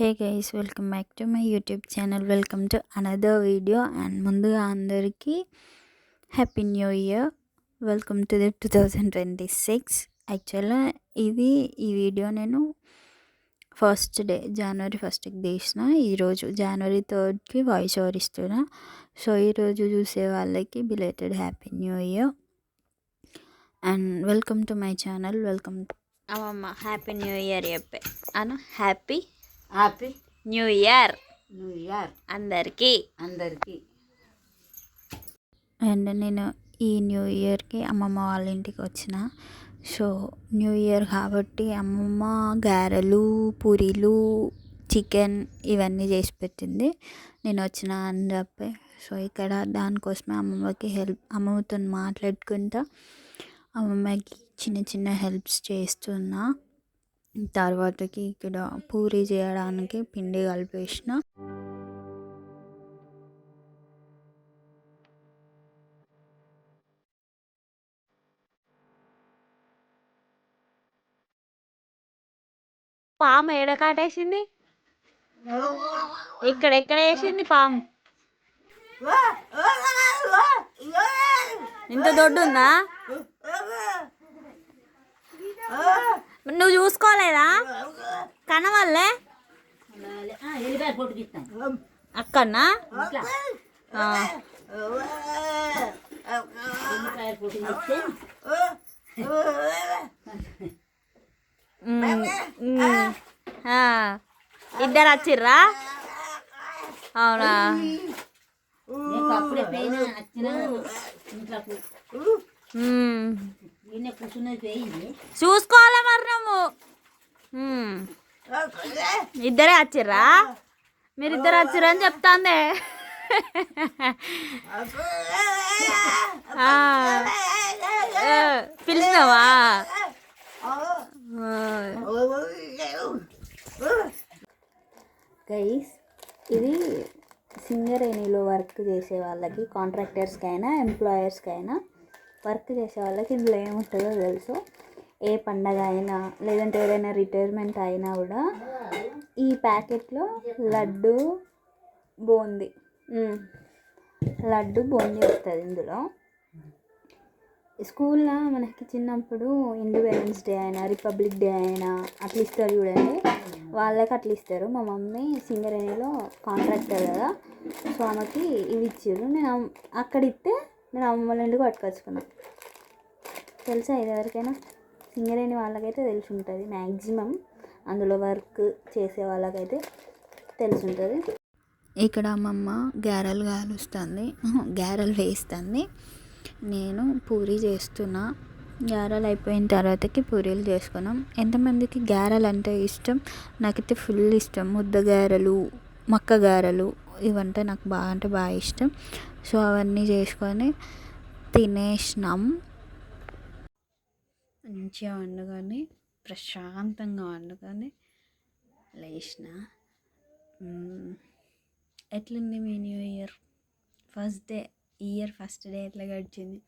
Hey guys, welcome back to my YouTube channel. Welcome to another video. And ముందుగా అందరికీ happy new year. Welcome to the 2026. యాక్చువల్గా ఈ video నేను జనవరి 1కి తీసిన. ఈరోజు జనవరి 3కి వాయిస్ ఓవర్ ఇస్తున్నా. సో ఈరోజు చూసే వాళ్ళకి belated happy new year and welcome to my channel. Welcome అమ్మమ్మ హ్యాపీ న్యూ ఇయర్ చెప్పే అను. హ్యాపీ న్యూ ఇయర్ అందరికీ. అండ్ నేను ఈ న్యూ ఇయర్కి అమ్మమ్మ వాళ్ళ ఇంటికి వచ్చిన. సో న్యూ ఇయర్ కాబట్టి అమ్మమ్మ గారెలు, పూరీలు, చికెన్ ఇవన్నీ చేసి పెట్టింది. నేను వచ్చిన అని చెప్పి సో ఇక్కడ దానికోసమే అమ్మమ్మతో మాట్లాడుకుంటా అమ్మమ్మకి చిన్న చిన్న హెల్ప్స్ చేస్తున్నా. తర్వాతకి ఇక్కడ పూరి చేయడానికి పిండి కలిపేసిన. పాము ఏడ కాటేసింది? ఎక్కడ వేసింది పాము? ఇంత దొడ్డుందా? నువ్వు చూసుకోలేదా? కనవల్లే అక్కన్నా ఇద్దరు వచ్చిర్రా? అవునా? చూసుకోవాలా మరి నువ్వు? ఇద్దరే వచ్చిర్రా? మీరిద్దరు వచ్చిర్రా అని చెప్తాందే. పిలిచినావా? గైస్, ఇది సింగరేణిలో వర్క్ చేసే వాళ్ళకి, కాంట్రాక్టర్స్కి అయినా ఎంప్లాయర్స్కి అయినా వర్క్ చేసే వాళ్ళకి ఇందులో ఏముంటుందో తెలుసు. ఏ పండగ అయినా లేదంటే ఏదైనా రిటైర్మెంట్ అయినా కూడా ఈ ప్యాకెట్లో లడ్డు బూందీ వస్తుంది. ఇందులో స్కూల్లో మనకి చిన్నప్పుడు ఇండిపెండెన్స్ డే అయినా రిపబ్లిక్ డే అయినా అట్లా ఇస్తారు చూడండి, వాళ్ళకి అట్లా ఇస్తారు. మా మమ్మీ సింగరేణిలో కాంట్రాక్టర్ కదా, సో ఆమెకి ఇవి ఇచ్చారు. నేను అక్కడ ఇస్తే నేను అమ్మమ్మ ఇంటికి పట్టుకొచ్చుకున్నాను. తెలుసా ఇది ఎవరికైనా? సింగరేణి వాళ్ళకైతే తెలిసి ఉంటుంది మ్యాక్సిమం, అందులో వర్క్ చేసే వాళ్ళకైతే తెలిసి ఉంటుంది. ఇక్కడ అమ్మమ్మ గారెలు వేస్తుంది, నేను పూరీ చేస్తున్నా. గారెలు అయిపోయిన తర్వాతకి పూరీలు చేసుకున్నాం. ఎంతమందికి గారెలు అంటే ఇష్టం? నాకైతే ఫుల్ ఇష్టం. ముద్ద గారెలు, మక్క గారెలు ఇవంటే నాకు బాగా ఇష్టం. సో అవన్నీ చేసుకొని తినేసినాం. మంచిగా వండుకొని ప్రశాంతంగా వండుకొని లేచిన. ఎట్లుంది మీ న్యూ ఇయర్ ఫస్ట్ డే ఎట్లా గడిచింది?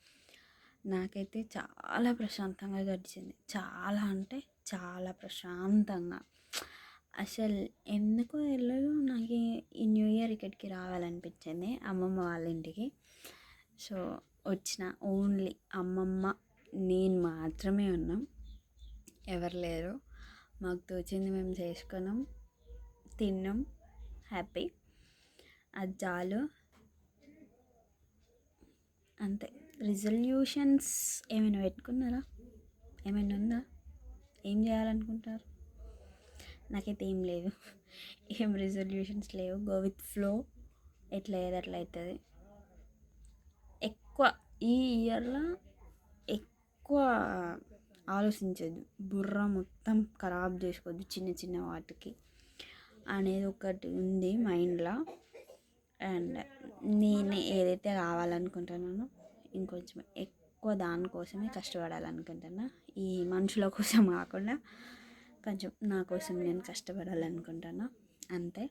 నాకైతే చాలా ప్రశాంతంగా గడిచింది. చాలా అంటే చాలా ప్రశాంతంగా. అసలు ఎందుకో తెలియదు, నాకు ఈ న్యూ ఇయర్ ఇక్కడికి రావాలనిపించింది, అమ్మమ్మ వాళ్ళ ఇంటికి. సో వచ్చిన. ఓన్లీ అమ్మమ్మ నేను మాత్రమే ఉన్నాం, ఎవరు లేరు. మాకు తోచింది మేము చేసుకున్నాం, తిన్నాం, హ్యాపీ. అది చాలు, అంతే. రిజల్యూషన్స్ ఏమైనా పెట్టుకున్నారా? ఏమైనా ఉందా? ఏం చేయాలనుకుంటారు? నాకైతే ఏం లేదు, ఏం రిజల్యూషన్స్ లేవు. గో విత్ ఫ్లో, ఎట్లా అయ్యేది అట్లా అవుతుంది. ఈ ఇయర్లో ఎక్కువ ఆలోచించద్దు, బుర్ర మొత్తం ఖరాబ్ చేసుకోవద్దు చిన్న చిన్న వాటికి అనేది ఒకటి ఉంది మైండ్లో. అండ్ నేను ఏదైతే కావాలనుకుంటున్నానో ఇంకొంచెం ఎక్కువ దానికోసమే కష్టపడాలనుకుంటున్నా. ఈ మనుషుల కోసం కాకుండా కొంచెం నా కోసం నేను కష్టపడాలనుకుంటున్నా, అంతే.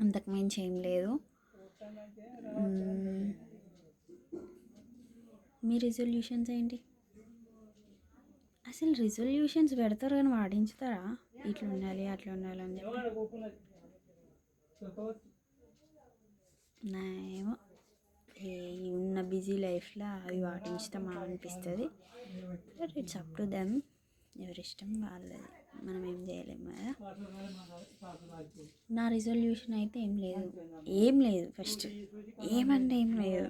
అంతకు మించి ఏం లేదు. మీ రిజల్యూషన్స్ ఏంటి? అసలు రిజల్యూషన్స్ పెడతారు కానీ పాటించుతారా? ఇట్లా ఉండాలి అట్లా ఉండాలి అని చెప్పి నా ఏమో ఈ ఉన్న బిజీ లైఫ్లో అవి పాటించుతామా అనిపిస్తుంది. But it's up to them, ఎవరిష్టం వాళ్ళది, మనం ఏం చేయలేము కదా. నా రిజల్యూషన్ అయితే ఏం లేదు ఫస్ట్ ఏమంటే ఏం లేదు.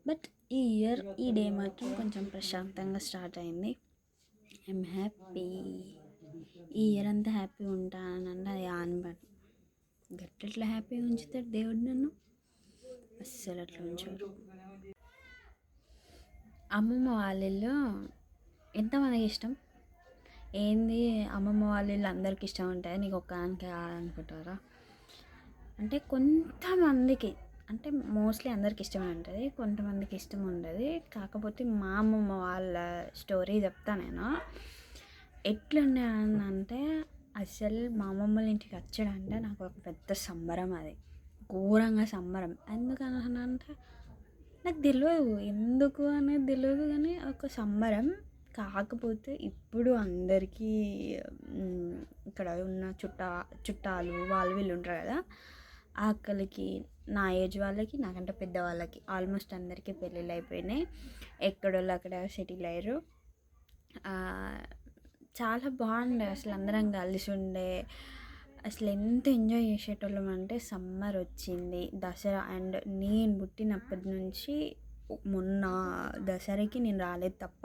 బట్ ఈ ఇయర్ ఈ డే మాత్రం కొంచెం ప్రశాంతంగా స్టార్ట్ అయింది. I'm happy. ఈ ఇయర్ అంతా హ్యాపీగా ఉంటానంటే అది ఆనబడి గట్లెట్లా హ్యాపీగా ఉంచుతాడు దేవుడు నన్ను, అస్సలు అట్లా ఉంచారు. అమ్మమ్మ వాళ్ళ ఇల్లు ఎంతమందికి ఇష్టం? ఏంది అమ్మమ్మ వాళ్ళ ఇల్లు అందరికి ఇష్టం ఉంటుంది, నీకు ఒక్కదానికి అనుకుంటారా? అంటే కొంతమందికి, అంటే మోస్ట్లీ అందరికి ఇష్టమే ఉంటుంది, కొంతమందికి ఇష్టం ఉండదు. కాకపోతే మా అమ్మమ్మ వాళ్ళ స్టోరీ చెప్తా నేను. ఎట్లుండే అంటే అసలు మా అమ్మమ్మల ఇంటికి వచ్చాడంటే నాకు ఒక పెద్ద సంబరం, అది ఘోరంగా సంబరం. ఎందుకని అంటే నాకు తెలియదు, ఎందుకు అనేది తెలియదు, కానీ ఒక సంబరం. కాకపోతే ఇప్పుడు అందరికీ ఇక్కడ ఉన్న చుట్టాలు వాళ్ళు వీళ్ళు ఉంటారు కదా, ఆ అక్కలకి, నా ఏజ్ వాళ్ళకి, నాకంటే పెద్దవాళ్ళకి ఆల్మోస్ట్ అందరికీ పెళ్ళిళ్ళు అయిపోయినాయి. ఎక్కడోళ్ళు అక్కడ సెటిల్ అయ్యారు. చాలా బాగుండే, అసలు అందరం కలిసి ఉండే, అసలు ఎంత ఎంజాయ్ చేసేటోళ్ళం అంటే సమ్మర్ వచ్చింది, దసరా. అండ్ నేను పుట్టినప్పటి నుంచి మొన్న దసరాకి నేను రాలేదు తప్ప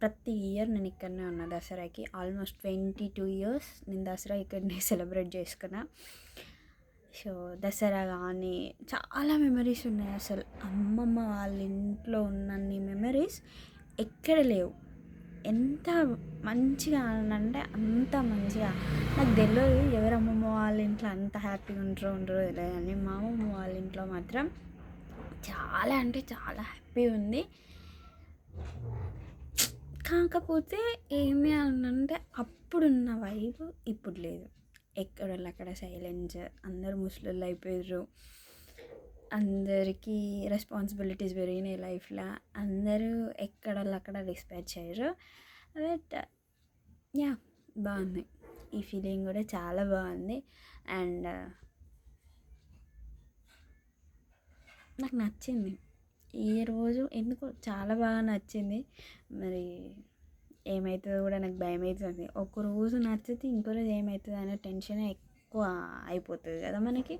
ప్రతి ఇయర్ నేను ఇక్కడనే ఉన్నా దసరాకి. ఆల్మోస్ట్ 22 years నేను దసరా ఇక్కడనే సెలబ్రేట్ చేసుకున్నా. సో దసరా కానీ చాలా మెమరీస్ ఉన్నాయి. అసలు అమ్మమ్మ వాళ్ళ ఇంట్లో ఉన్నన్ని మెమరీస్ ఎక్కడ లేవు. ఎంత మంచిగా అంటే అంత మంచిగా. నాకు తెలియదు ఎవరు అమ్మమ్మ వాళ్ళ ఇంట్లో అంత హ్యాపీగా ఉండరో తెలియదు, కానీ మా అమ్మమ్మ వాళ్ళ ఇంట్లో మాత్రం చాలా అంటే చాలా హ్యాపీ ఉంది. కాకపోతే ఏమి అంటే అప్పుడున్న వైబ్ ఇప్పుడు లేదు. ఎక్కడోళ్ళు అక్కడ సైలెన్స్, అందరు ముసలోళ్ళు అయిపోయారు, అందరికీ రెస్పాన్సిబిలిటీస్ పెరిగినాయి లైఫ్లో, అందరూ ఎక్కడోళ్ళు అక్కడ డిస్పాచ్ అయ్యారు. బట్ యా, బాగుంది, ఈ ఫీలింగ్ కూడా చాలా బాగుంది. అండ్ నాకు నచ్చింది ఈ రోజు, ఎందుకో చాలా బాగా నచ్చింది. మరి ఏమవుతుందో కూడా నాకు భయం అవుతుంది. ఒక్కరోజు నచ్చితే ఇంకో రోజు ఏమవుతుంది అనే టెన్షన్ ఎక్కువ అయిపోతుంది కదా మనకి.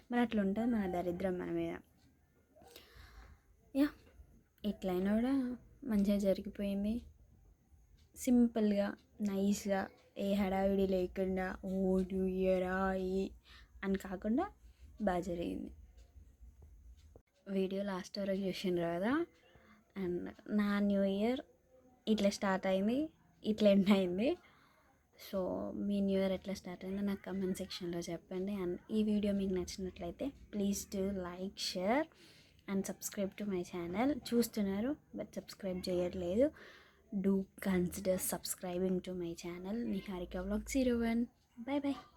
మరి అట్లా ఉంటుంది మన దరిద్రం మన మీద. యా, ఎట్లయినా కూడా మంచిగా జరిగిపోయింది, సింపుల్గా నైస్గా, ఏ హడావిడి లేకుండా ఓ న్యూ ఇయరా అని కాకుండా బాగా జరిగింది. వీడియో లాస్ట్ వరకు చూసిండ్రు కదా. అండ్ నా న్యూ ఇయర్ ఇట్లా స్టార్ట్ అయింది, ఇట్లా ఎండ్ అయింది. సో మీ న్యూ ఇయర్ ఎట్లా స్టార్ట్ అయిందో నాకు కమెంట్ సెక్షన్లో చెప్పండి. అండ్ ఈ వీడియో మీకు నచ్చినట్లయితే please do like, share and subscribe to my channel. చూస్తున్నారు బట్ సబ్స్క్రైబ్ చేయట్లేదు. Do consider subscribing to my channel Niharika Vlog 01. Bye bye.